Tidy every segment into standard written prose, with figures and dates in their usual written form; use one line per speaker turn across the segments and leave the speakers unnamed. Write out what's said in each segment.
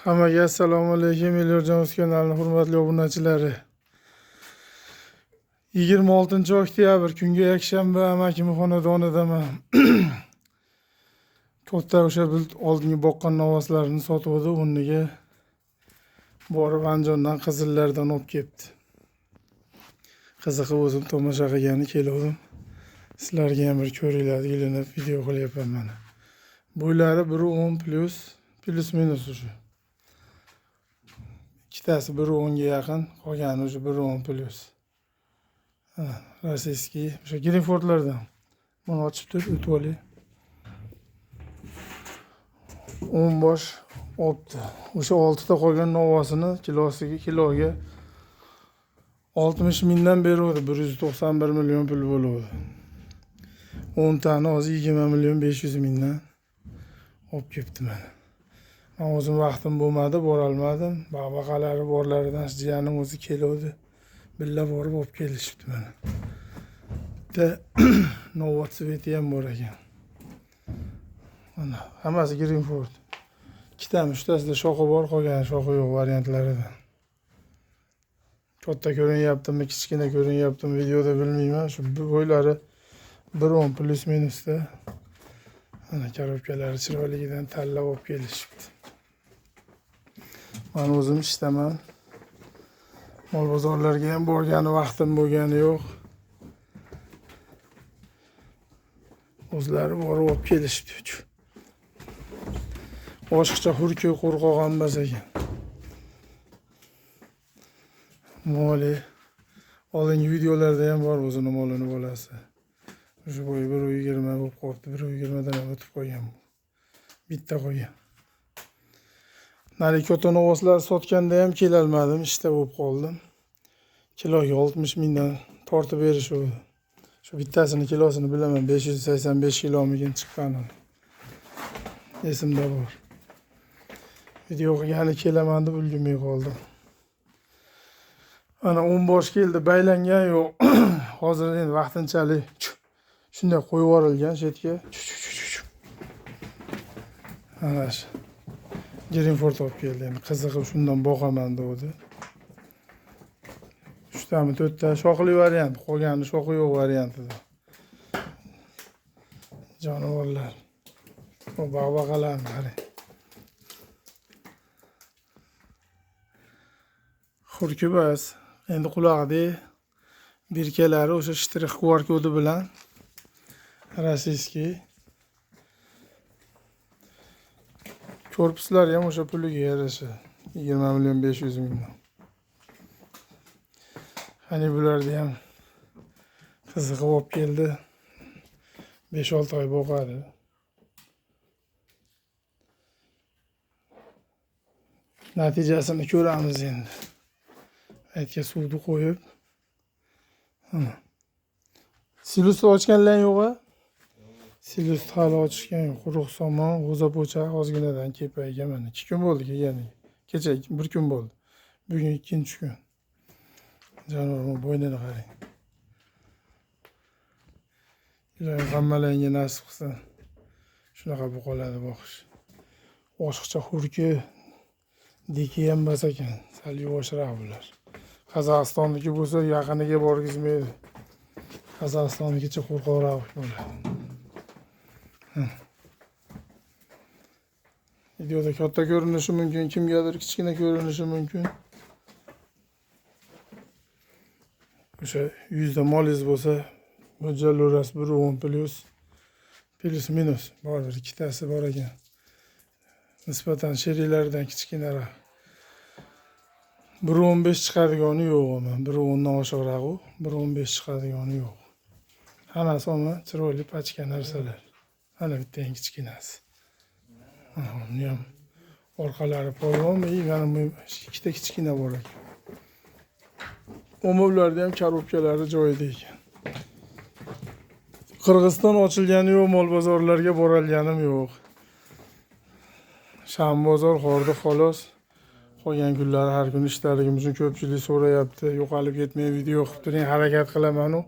Hammaga assalomu alaykum. Elyorjon kanalining hurmatli obunachilari. 26-oktyabr kungi yakshanba amakimning xonadonidaman. Katta o'sha oldingi boqqan novoslarini sotuvdi, o'rniga borib Andijondan qizillardan olib kelibdi. Qiziqib o'zim tomosha qilgani keldim. Sizlarga ham bir ko'ringlarligini video qilyapman mana. Bo'ylari 1.10 plus minus o'sha. İkitasi 1.10 ga yaqin, qolgani o'sha 1.10 plus. Rossiyskiy, o'sha Greenfordlardan. Buni ochib turib o'tib olay. 10 bosh olibdi. O'sha 6 ta qolgan novosini kiloga 60 mingdan beruvdi, 191 million pul bo'luvdi. 10 tani hozir 20 million 500 mingdan olib kelibdi mana. Men o'zim vaqtim bo'lmadi, bora olmadim. Baqalari borlaridan jiyanim o'zi keluvdi. Billa borib olib kelishibdi mana. Bitta Nova Sveti ham bor ekan. Mana hammasi Greenford. Ikkitami, uchtasida shoxi bor, qolgani shoxi yo'q variantlaridan. Katta ko'rinyaptimi, kichkina ko'rinyaptimi videoda bilmayman. Shu bo'ylari 1.10 plus minusda. Mana korobkalari chiroyligidan tanlab olib kelishibdi. Men o'zim ishdaman. Mol bozorlarga ham borgani vaqtim bo'lgani yo'q. O'zlari borib olib kelishibdi. Boshqacha hurki qo'rqoq emas ekan. Moli oldingi videolarda ham bor o'zini molini bolasi. O'sha bo'yi 1.20 bo'lib qolibdi, 1.20 dan o'tib qolgan. Bitta qolgan. Nari katta novoslar sotganda ham kelolmadim, ishda bo'lib qoldim. Kiloga 60 mingdan tortib berishdi. Shu bittasini kilosini bilaman, 585 kilomikin chiqqani. Esimda bor. Video qilgani kelaman deb ulgurmay qoldim. Ana 10 bosh keldi, baylangan yo'q. Hozir endi vaqtinchalik shunday qo'yib yuborilgan chetga. Ana shu Greenford olib keldi. Endi qiziqib shundan boqaman dedi. 3tami 4ta shoxli variant, qolgani shoxi yo'q variantida. Jonivorlar. Bu baqalarni qarang. Xurki bas. Endi qulog'ida birkalari o'sha shtrix QR kodi bilan rossiyskiy. Korpuslari ham o'sha puliga yarasha 20 million 500 mingdan. Hani bularni ham qiziqib olib keldi. 5-6 oy boqadi. Natijasini ko'ramiz endi. Aytga suvni qo'yib. Silusni ochganlar yo'q-a? Silus hali ochishgan yo'q. Quruq somon, g'o'zapo'cha ozginadan kepayga mana 2 kun bo'ldi kelganiga. Kecha 1 kun bo'ldi. Bugun 2-chi kun. Jonivorning bo'ynini qarang. Iloyim hammalariga nasib qilsin. Shunaqa bo'ladi boqish. Boshqacha hurki diki ham bas ekan. Sal yuvoshroq bular. Qozog'istonniki bo'lsa yaqiniga borgizmaydi. Qozog'istonnikicha qo'rqoqroq bo'ladi. Videoda katta ko'rinishi mumkin, kimgadir kichkina ko'rinishi mumkin. O'sha 100 da molingiz bo'lsa, mo'ljallarasi 1.10 plus minus bor, bir ikkitasi bor ekan. Nisbatan sherilardan kichkinaroq. 1.15 chiqadigani yo'q ama 1.10 dan oshiqroq u, 1.15 chiqadigani yo'q. Hammasi ama chiroyli pachka narsalar. Mana bitta eng kichkinasi. Buni ham orqalari polvonmi, mana ikkita kichkina bor ekan. Omoblarda ham korobkalari joyida ekan. Qirg'iziston ochilgani yo'q, mol bozorlarga boralganim yo'q. Sham bozor xordi xolos. Qolgan kunlar har kun ishlarimiz uchun ko'pchilik so'rayapti. Yo'qolib ketmay video qilib turing, harakat qilaman u.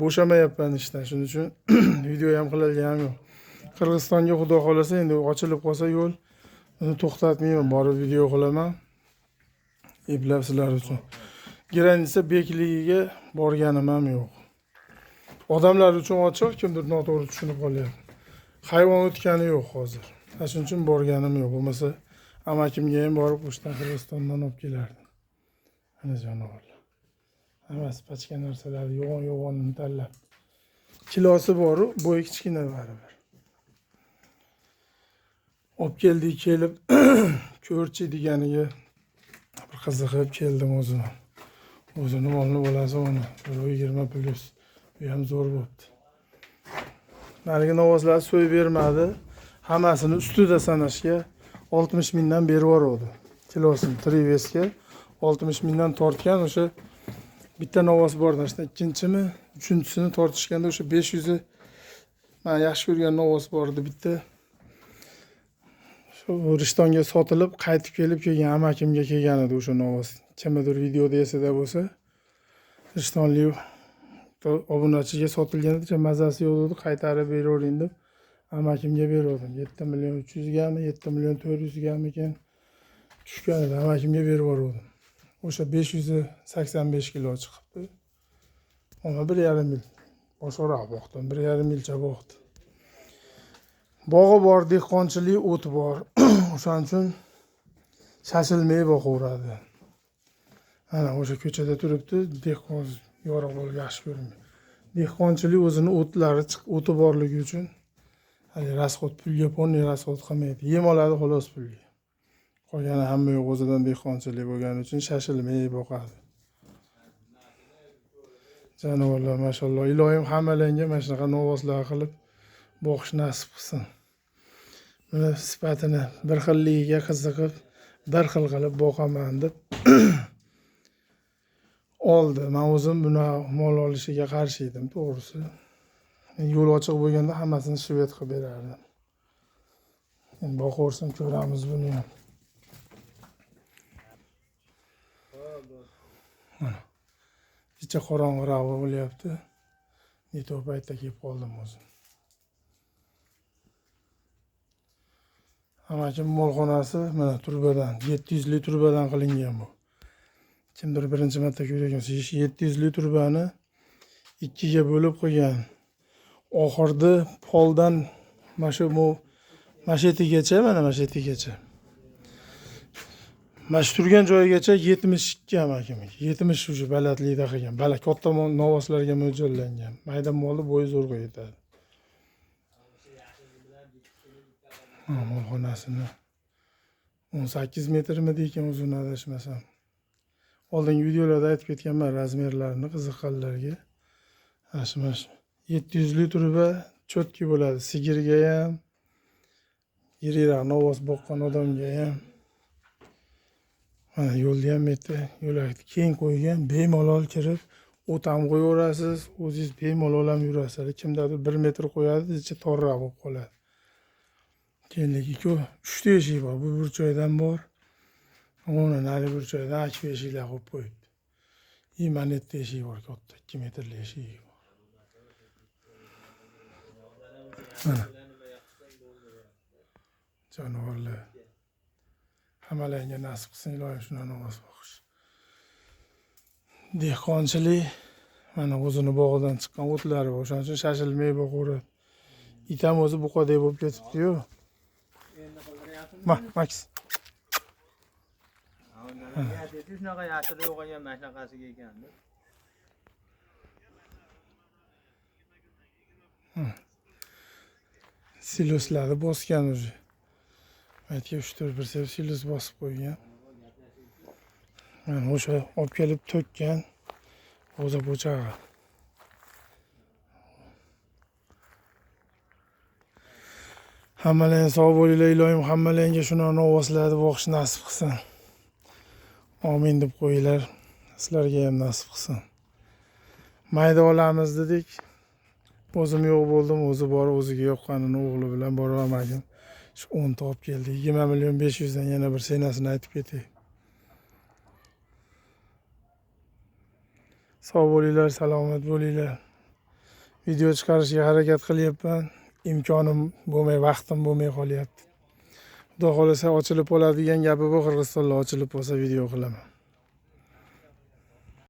Bo'shamayapman ishdan, shuning uchun video ham qilaligim yo'q. Qirg'izistonga xudo xolasa endi ochilib qolsa yo'l, Buni to'xtatmayman, borib video qilaman. Eplab sizlar uchun. Granitsa bekligiga borganim ham yo'q. Odamlar uchun ochiq, kimdir noto'g'ri tushunib qolyapti. Hayvon o'tgani yo'q hozir. Shuning uchun borganim yo'q. Bo'lmasa amakimga ham borib o'shdan Qirg'izistondan olib kelardim. Ana jonivorlar. Hammasi pachka narsalar, yo'g'on-yo'g'onni tanlab. Kilosi bor-u, bo'yi kichkina baribir. Olib keldik, kelib ko'rchi deganiga bir qiziqib keldim o'zim. O'zini molni bolasi uni 20 plus. Bu ham zo'r bo'libdi. Narigi novozlar so'y bermadi. Hammasini ustida sanashga 60 mingdan berib yubordi. Kilosini Trivesga 60 mingdan tortgan o'sha bitta novoz bor, ikkinchimi, uchinchisini tortishganda o'sha 500 men yaxshi ko'rgan novoz bor edi bitta. Shu Rishtonga sotilib, qaytib kelib kelgan amakimga kelgan edi o'sha novoz. Kimdir videoda esida bo'lsa, Rishtonlik obunachiga sotilganda mazasi yo'q edi, qaytarib beravering deb amakimga berdim. 7 million 300 gami, 7 million 400 gami ekan tushgan edi, amakimga berib yubordim. O'sha 585 kilo chiqibdi. Ona 1,5 mil boshqaroq boqdim, 1,5 milcha boqdi. Bog'i bor, dehqonchilik o't bor. O'shaning uchun shashilmay boqaveradi. Ana o'sha ko'chada turibdi, dehqon yorug' bo'lib yaxshi ko'rinadi. Dehqonchilik o'zini o'tlari o'ti borligi uchun rasxod pulga ponni rasxod qilmaydi. Yem oladi xolos pulga. Qolgani hamma yo'q o'zidan dehqonchilik bo'lgani uchun shashilmay boqadi. Jonivorlar mashalloh, ilohim hammalarga mana shunaqa novozlar qilib boqish nasib qilsin. Buni sifatini bir xilligiga qiziqib, bir xil qilib boqaman deb oldi. Men o'zim buni mol olishiga qarshi edim, to'g'risi. Yo'l ochiq bo'lganda hammasini shved qilib berardim. Endi boqaversin, ko'ramiz buni ham. Mana. Kecha qorong'iroq bo'lyapti. Neto paytda kelib qoldim o'zim. Amakim molxonasi mana turbadan, 700 li turbadan qilingan bu. Kimdir birinchi marta ko'rgan, 700 li turbani ikkiga bo'lib qo'ygan. Oxirda poldan mana mashetigacha, mana mashetigacha. Mana shu turgan joyigacha 72 amakim. 70 shu balandlikda qilgan. Bala katta novoslarga mo'ljallangan. Mayda molni bo'yi zo'rg'a yetadi. Molxonasini 18 metrmi deykan o'zini adashmasam. Oldingi videolarda aytib ketganman razmerlarini qiziqqanlarga. Mana 700 li turba cho'tki bo'ladi. Sigirga ham, yiriroq novoz boqqan odamga ham. Mana yo'lda ham bitta yo'lakni keng qo'ygan, bemalol kirib, o't ham qo'yaverasiz, o'zingiz bemalol ham yurasiz. Kimdadir 1 metr qo'yadi, ichi torroq bo'lib qoladi. Kengligi ko'p, 3 ta eshik bor. Bu burchakdan bor. Ona nari burchakdan achib eshiklar qo'yib qo'yibdi. Mana bitta eshik bor, katta 2 metrli eshik bor. Mana. Jonivorlar. Hammalarga nasib qilsin, ilohim shundan namoz o'qish. Dehqonchilik mana o'zini bog'idan chiqqan o'tlari bor. O'shaning uchun shashilmay boqaveradi. It ham o'zi buqadek bo'lib ketibdi-yu. Max.
Shunaqa yashil yo'qolgan mashinaqasiga ekanda.
Siloslarni bosgan o'zi. Aytga 3-4 bir sev silos bosib qo'ygan. Mana o'sha olib kelib to'kkan g'o'za po'chag'i. Hammalar sog' bo'linglar, ilohim hammalarga shuni novoslarni boqish nasib qilsin. Amin deb qo'yinglar. Sizlarga ham nasib qilsin. Mayda olamiz dedik. O'zim yo'q bo'ldim, o'zi bor, o'ziga yoqqanini o'g'li bilan boramadim. Shu 10 ta olib keldi. 20 million 500 dan yana bir senasini aytib ketay. Sog' bo'linglar, salomat bo'linglar. Video chiqarishga harakat qilyapman. Imkonim bo'lmay, vaqtim bo'lmay qolyapti. Xudo xohlasa ochilib qoladigan gapi bu, Qirg'izistonda ochilib qolsa video qilaman.